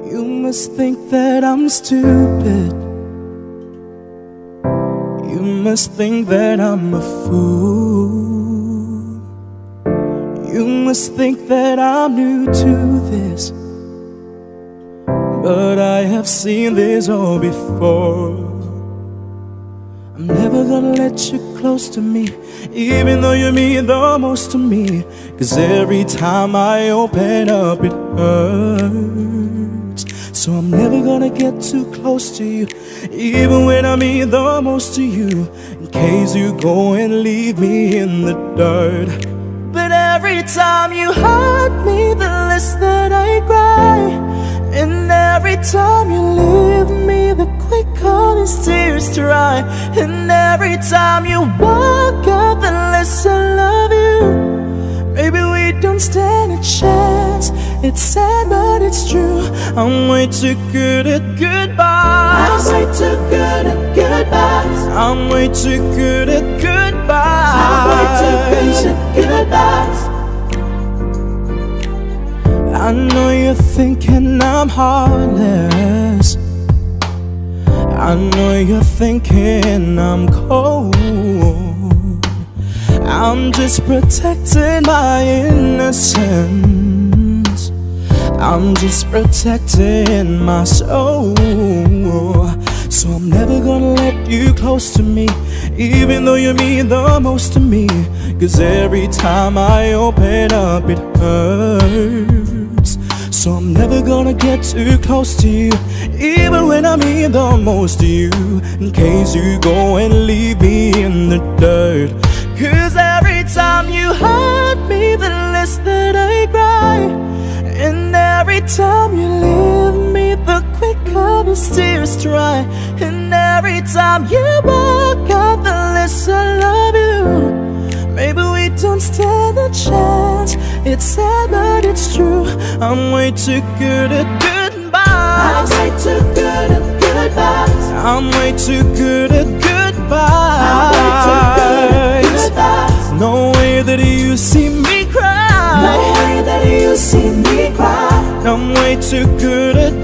You must think that I'm stupid. You must think that I'm a fool. You must think that I'm new to this, but I have seen this all before. I'm never gonna let you close to me, even though you mean the most to me. 'Cause every time I open up it hurts. So I'm never gonna get too close to you, even when I mean the most to you, in case you go and leave me in the dirt. But every time you hurt me, the less that I cry. And every time you leave me, the quicker these tears dry. And every time you walk out, the less I love you. Baby, we don't stand a chance. It's sad, but it's true. I'm way too good at goodbyes. I'm way too good at goodbyes. I'm way too good at goodbyes. I'm way too good at goodbyes. I know you're thinking I'm heartless. I know you're thinking I'm cold. I'm just protecting my innocence. I'm just protecting my soul. So I'm never gonna let you close to me, even though you mean the most to me. 'Cause every time I open up it hurts. So I'm never gonna get too close to you, even when I mean the most to you, in case you go and leave me in the dirt. 'Cause every time you hurt me, the less that I cry. And every time you leave me, the quicker the tears dry. And every time you walk out, the less I love you. Maybe we don't stand a chance. It's sad, but it's true. I'm way too good at goodbyes. I'm way too good at goodbyes. I'm way too good at goodbyes. I'm way too good at goodbyes. No way that you see me cry. No way that you see me cry. I'm way too good at